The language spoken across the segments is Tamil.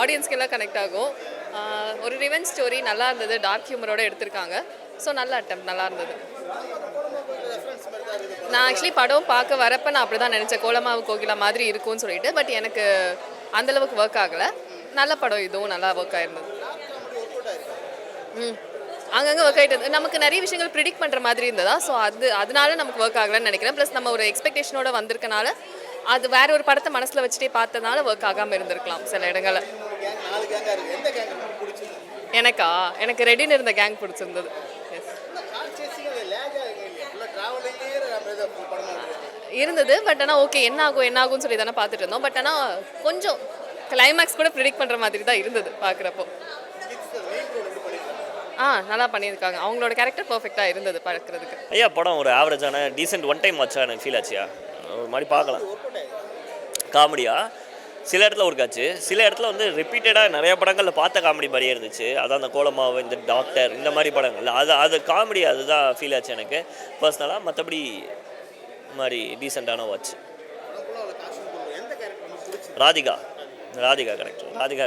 ஆடியன்ஸ்க்கு எல்லாம் கனெக்ட் ஆகும். ஒரு ரிவெஞ்ச் ஸ்டோரி நல்லா இருந்தது, டார்க் ஹியூமரோட எடுத்திருக்காங்க. ஸோ நல்ல அட்டெம்ப்ட், நல்லா இருந்தது. நான் ஆக்சுவலி படம் பார்க்க வரப்போ நான் அப்படி தான் நினச்சேன், கோலமாவு கோகிலா மாதிரி இருக்கும்னு சொல்லிட்டு. பட் எனக்கு அந்தளவுக்கு ஒர்க் ஆகலை. நல்ல படம், இதுவும் நல்லா ஒர்க் ஆயிருந்தது. அங்கங்கே ஒர்க் ஆகிட்டு நமக்கு நிறைய விஷயங்கள் ப்ரிடிக்ட் பண்ணுற மாதிரி இருந்ததா. ஸோ அதனால நமக்கு ஒர்க் ஆகலைன்னு நினைக்கிறேன். ப்ளஸ் நம்ம ஒரு எக்ஸ்பெக்டேஷனோட வந்திருக்கனால அது வேற ஒரு படத்தை மனசில் வச்சுட்டே பார்த்ததுனால ஒர்க் ஆகாமல் இருந்திருக்கலாம் சில இடங்களில். எனக்கு ரெடின்னு இருந்த கேங் பிடிச்சிருந்தது. இருந்தது. பட் ஆனால் ஓகே, என்ன ஆகும்னு சொல்லி தானே பார்த்துட்டு இருந்தோம். பட் ஆனால் கொஞ்சம் கிளைமேக்ஸ் கூட ப்ரிடிக்ட் பண்ணுற மாதிரி தான் இருந்தது பார்க்குறப்போ. நல்லா பண்ணியிருக்காங்க. அவங்களோட கேரக்டர் பர்ஃபெக்டாக இருந்தது பார்க்குறதுக்கு. ஐயா படம் ஒரு ஆவரேஜான டீசென்ட் ஒன் டைம் வாட்சா எனக்கு ஃபீல் ஆச்சியா. ஒரு மாதிரி பார்க்கலாம். காமெடியாக சில இடத்துல ஒர்க் ஆச்சு, சில இடத்துல வந்து ரிப்பீட்டடாக நிறைய படங்களில் பார்த்த காமெடி மாதிரியே இருந்துச்சு. அதான் அந்த கோலமாவு, இந்த டாக்டர், இந்த மாதிரி படங்கள் அது காமெடி, அதுதான் ஃபீல் ஆச்சு எனக்கு பர்சனலாக. மற்றபடி மாதிரி டீசெண்டான வாட்ச். ராதிகா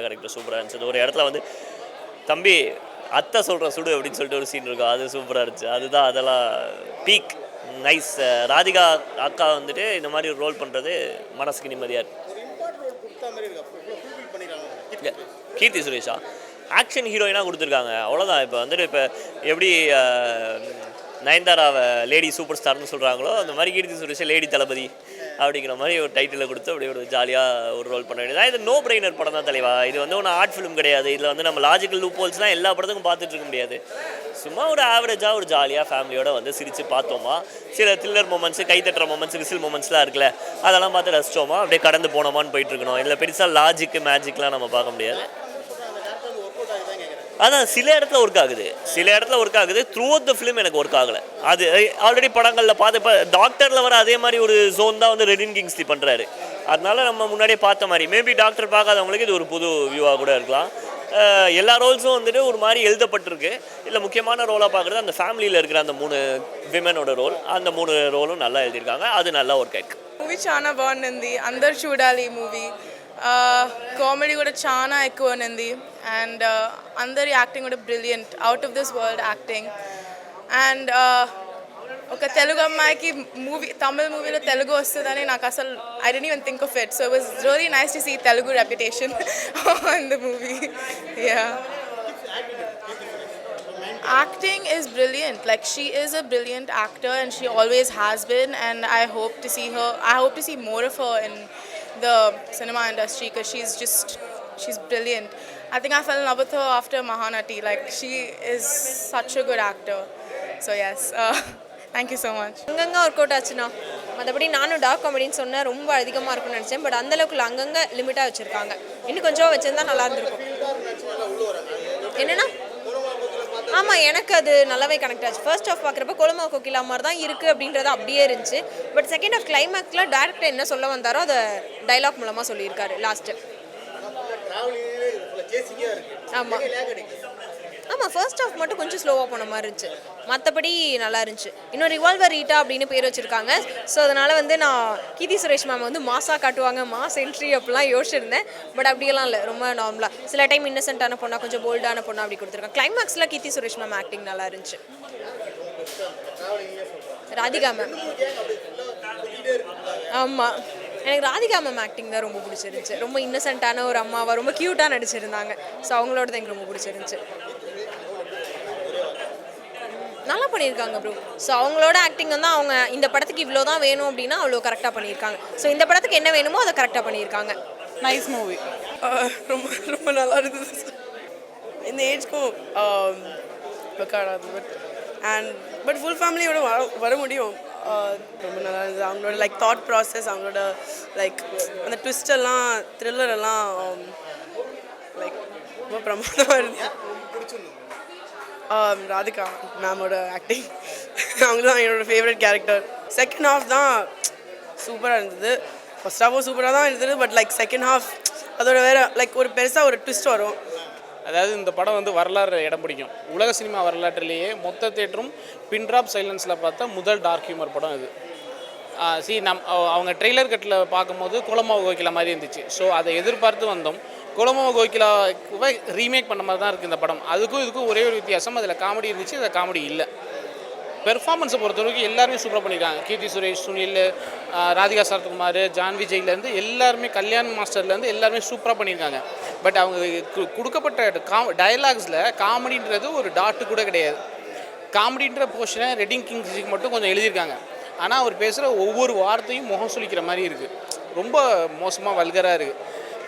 கரெக்டர் சூப்பராக இருந்துச்சு. ஒரு இடத்துல வந்து தம்பி அத்தை சொல்கிற சுடு அப்படின்னு சொல்லிட்டு ஒரு சீன் இருக்கும், அது சூப்பராக இருந்துச்சு. அதெல்லாம் பீக் நைஸ். ராதிகா அக்கா வந்துட்டு இந்த மாதிரி ரோல் பண்ணுறது மனசுக்கு நிம்மதியாக இருக்கு. கீர்த்தி சுரேஷா ஆக்ஷன் ஹீரோயினாக கொடுத்துருக்காங்க, அவ்வளோதான். இப்போ வந்துட்டு இப்போ எப்படி நயன்தாராவை லேடி சூப்பர் ஸ்டார்னு சொல்கிறாங்களோ, அந்த மாதிரி கீர்த்தி சுரேஷை லேடி தளபதி அப்படிங்கிற மாதிரி ஒரு டைட்டிலை கொடுத்து அப்படியே ஒரு ஜாலியாக ஒரு ரோல் பண்ண வேண்டியது. இது நோ பிரெய்னர் படம் தான் தலைவா. இது வந்து ஒன்று ஆர்ட் ஃபிலிம் கிடையாது. இதில் வந்து நம்ம லாஜிக்கல் லூப் ஹோல்ஸ்லாம் எல்லா படத்துக்கும் பார்த்துட்டு இருக்க முடியாது. சும்மா ஒரு ஆவரேஜாக ஒரு ஜாலியாக ஃபேமிலியோடு வந்து சிரித்து பார்த்தோமா, சில த்ரில்லர் மூமெண்ட்ஸு, கைத்தட்டுற மூமெண்ட்ஸ், விசில் மூமெண்ட்ஸ்லாம் இருக்குல்ல, அதெல்லாம் பார்த்து ரசித்தோமா, அப்படியே கடந்து போனோமான்னு போயிட்டுருக்கணும். இதில் பெருசாக லாஜிக்கு மேஜிக்லாம் நம்ம பார்க்க முடியாது. அதான் சில இடத்துல ஒர்க் ஆகுது, த்ரூ அவுட் த ஃபிலிம் எனக்கு ஒர்க் ஆகலை. அது ஆல்ரெடி படங்களில் பார்த்து, இப்போ டாக்டரில் வர அதே மாதிரி ஒரு ஜோன் தான் வந்து ரெடின் கிங்ஸ்லி பண்ணுறாரு. அதனால நம்ம முன்னாடியே பார்த்த மாதிரி மேபி டாக்டர் பார்க்காதவங்களுக்கு இது ஒரு புது வியூவாக கூட இருக்கலாம். எல்லா ரோல்ஸும் வந்துட்டு ஒரு மாதிரி எழுதப்பட்டிருக்கு. இல்லை முக்கியமான ரோலாக பார்க்குறது அந்த ஃபேமிலியில் இருக்கிற அந்த 3 விமனோட ரோல், அந்த 3 ரோலும் நல்லா எழுதியிருக்காங்க. அது நல்லா ஒர்க் ஆயிருக்கு. మూవీ చాలా బాగుంది. అందరు చూడాలి ఈ మూవీ. కామెడీ కూడా చాలా ఎక్కువ ఉంది. అండ్ అందరి యాక్టింగ్ కూడా brilliant, out of this world acting. And ఒక తెలుగు అమ్మాయికి తమిళ మూవీలో తెలుగు వస్తుందని నాకు అసలు I don't even think of it. So it was really nice to see Telugu reputation on the movie. Yeah, acting is brilliant. Like, she is a brilliant actor and she always has been, and I hope to see more of her in the cinema industry because she's brilliant. I think I fell in love with her after Mahanati. Like, she is such a good actor. So yes, thank you so much. அங்கங்கே ஒர்க் அவுட் ஆச்சுண்ணா. மற்றபடி நானும் டார்க் காமெடின்னு சொன்னேன், ரொம்ப அதிகமாக இருக்கும்னு நினச்சேன். பட் அந்தளவுக்கு அங்கங்கே லிமிட்டாக வச்சுருக்காங்க. இன்னும் கொஞ்சம் வச்சுருந்தா நல்லா இருந்திருக்கும். என்னென்னா ஆமாம், எனக்கு அது நல்லாவே கனெக்ட் ஆச்சு. ஃபர்ஸ்ட் ஆஃப் பார்க்குறப்ப கோலமாவு கோகிலா மாதிரி தான் இருக்குது அப்படின்றது அப்படியே இருந்துச்சு. பட் செகண்ட் ஆஃப் கிளைமேக்ஸில் டேரக்டர் என்ன சொல்ல வந்தாரோ அதை டைலாக் மூலமாக சொல்லியிருக்காரு லாஸ்ட்டு. ஆமாம், ஃபர்ஸ்ட் ஆஃப் மட்டும் கொஞ்சம் ஸ்லோவாக போன மாதிரி இருந்துச்சு. மற்றபடி நல்லா இருந்துச்சு. இன்னும் ரிவால்வர் ரீட்டா அப்படின்னு பேர் வச்சுருக்காங்க. ஸோ அதனால் வந்து நான் கீர்த்தி சுரேஷ் மேம் வந்து மாஸாக காட்டுவாங்க, மாஸ் என்ட்ரி அப்படிலாம் யோசிச்சிருந்தேன். பட் அப்படியெல்லாம் இல்லை, ரொம்ப நார்மலாக. சில டைம் இன்னசென்ட்டான பொண்ணா, கொஞ்சம் போல்டான பொண்ணா அப்படி கொடுத்துருக்காங்க. கிளைமேக்ஸில் கீர்த்தி சுரேஷ் மேம் ஆக்டிங் நல்லா இருந்துச்சு. ராதிகா மேம், ஆமாம், எனக்கு ராதிகா மேம் ஆக்டிங் தான் ரொம்ப பிடிச்சிருந்துச்சு. ரொம்ப இன்னசென்ட்டான ஒரு அம்மாவாக ரொம்ப க்யூட்டாக நடிச்சிருந்தாங்க. ஸோ அவங்களோட தான் எனக்கு ரொம்ப பிடிச்சிருந்துச்சு. நல்லா பண்ணியிருக்காங்க ப்ரோ. ஸோ அவங்களோட ஆக்டிங் வந்து அவங்க இந்த படத்துக்கு இவ்வளோ தான் வேணும் அப்படின்னா அவ்வளோ கரெக்டாக பண்ணியிருக்காங்க. ஸோ இந்த படத்துக்கு என்ன வேணுமோ அதை கரெக்டாக பண்ணியிருக்காங்க. Nice movie. ரொம்ப ரொம்ப நல்லா இருந்தது. இந்த ஏஜ்க்கும் பட் ஃபுல் ஃபேமிலியோட வர முடியும். ரொம்ப நல்லா இருந்தது. அவங்களோட லைக் தாட் ப்ராசஸ், அவங்களோட லைக் அந்த ட்விஸ்ட் எல்லாம், த்ரில்லர் எல்லாம் லைக் ரொம்ப பிரமாதமாக இருந்தது. ராதிகா மேமோட ஆக்டிங், அவங்க தான் என்னோடய ஃபேவரட் கேரக்டர். செகண்ட் ஹாஃப் தான் சூப்பராக இருந்தது. ஃபர்ஸ்ட் ஹாஃபும் சூப்பராக தான் இருந்தது. பட் லைக் செகண்ட் ஹாஃப் அதோட வேறு லைக் ஒரு பெருசாக ஒரு ட்விஸ்ட் வரும். அதாவது இந்த படம் வந்து வரலாறு இடம் பிடிக்கும். உலக சினிமா வரலாற்றிலேயே மொத்த தேட்டரும் பின் ட்ராப் சைலன்ஸில் பார்த்தா முதல் டார்க் ஹியூமர் படம் இது. அவங்க ட்ரெய்லர் கட்டில் பார்க்கும்போது கோலமாவு கோகிலா மாதிரி இருந்துச்சு. ஸோ அதை எதிர்பார்த்து வந்தோம். கொலமோ கோகிலாவை ரீமேக் பண்ண மாதிரி தான் இருக்குது இந்த படம். அதுக்கும் இதுக்கும் ஒரே ஒரு வித்தியாசம், அதில் காமெடி இருந்துச்சு, அதில் காமெடி இல்லை. பெர்ஃபார்மன்ஸை பொறுத்தவரைக்கும் எல்லாருமே சூப்பராக பண்ணியிருக்காங்க. கீர்த்தி சுரேஷ், சுனில், ராதிகா சரத்குமார், ஜான் விஜய்லேருந்து எல்லாருமே, கல்யாண் மாஸ்டர்லேருந்து எல்லாருமே சூப்பராக பண்ணியிருக்காங்க. பட் அவங்க கொடுக்கப்பட்ட டயலாக்ஸில் காமெடின்றது ஒரு டாட்டு கூட கிடையாது. காமெடின்ற போர்ஷனை ரெட்டிங் கிங்ஸுக்கு மட்டும் கொஞ்சம் எழுதியிருக்காங்க. ஆனால் அவர் பேசுகிற ஒவ்வொரு வார்த்தையும் முகம் சுளிக்கிற மாதிரி இருக்குது. ரொம்ப மோசமாக வல்கராக இருக்குது.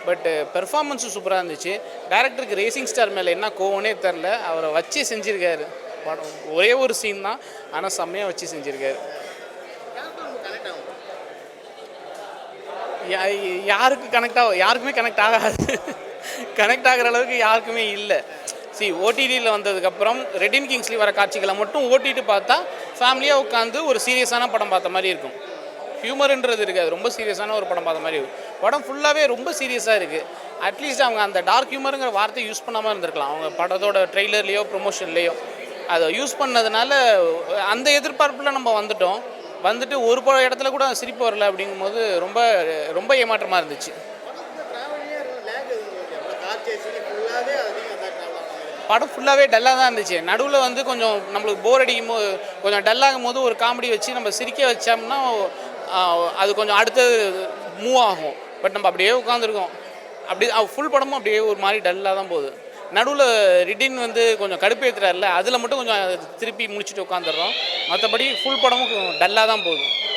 பட் பெர்ஃபார்மன்ஸும் சூப்பராக இருந்துச்சு. டேரக்டருக்கு ரேசிங் ஸ்டார் மேலே என்ன கோவனே தெரில, அவரை வச்சு செஞ்சுருக்காரு. படம் ஒரே ஒரு சீன் தான், ஆனால் செம்மையாக வச்சு செஞ்சுருக்காரு. யாருக்குமே கனெக்ட் ஆகாது. கனெக்ட் ஆகிற அளவுக்கு யாருக்குமே இல்லை. ஓடிடியில் வந்ததுக்கப்புறம் ரெட்டின் கிங்ஸ்லி வர காட்சிகளை மட்டும் ஓட்டிட்டு பார்த்தா ஃபேமிலியாக உட்காந்து ஒரு சீரியஸான படம் பார்த்த மாதிரி இருக்கும். ஹியூமருன்றது இருக்காது, ரொம்ப சீரியஸான ஒரு படம் பார்த்த மாதிரி இருக்கும். படம் ஃபுல்லாகவே ரொம்ப சீரியஸாக இருக்குது. அட்லீஸ்ட் அவங்க அந்த டார்க் ஹியூமருங்கிற வார்த்தையை யூஸ் பண்ணாமல் இருந்திருக்கலாம். அவங்க படத்தோட ட்ரெய்லர்லேயோ ப்ரொமோஷன்லேயோ அதை யூஸ் பண்ணதுனால அந்த எதிர்பார்ப்பில் நம்ம வந்துட்டு ஒரு இடத்துல கூட சிரிப்பு வரல. அப்படிங்கும்போது ரொம்ப ரொம்ப ஏமாற்றமாக இருந்துச்சு. படம் ஃபுல்லாகவே டல்லாக தான் இருந்துச்சு. நடுவில் கொஞ்சம் நம்மளுக்கு போர் அடிக்கும் போது, கொஞ்சம் டல்லாகும் போது ஒரு காமெடி வச்சு நம்ம சிரிக்க வச்சோம்னா அது கொஞ்சம் அடுத்தது மூவ் ஆகும். பட் நம்ம அப்படியே உட்காந்துருக்கோம். அப்படி ஃபுல் படமும் அப்படியே ஒரு மாதிரி டல்லாக தான் போகுது. நடுவில் ரிட்டின் கொஞ்சம் கடுப்பேற்றுறாருல, அதில் மட்டும் கொஞ்சம் திருப்பி முடிச்சுட்டு உட்காந்துடுறோம். மற்றபடி ஃபுல் படமும் டல்லாக தான் போகுது.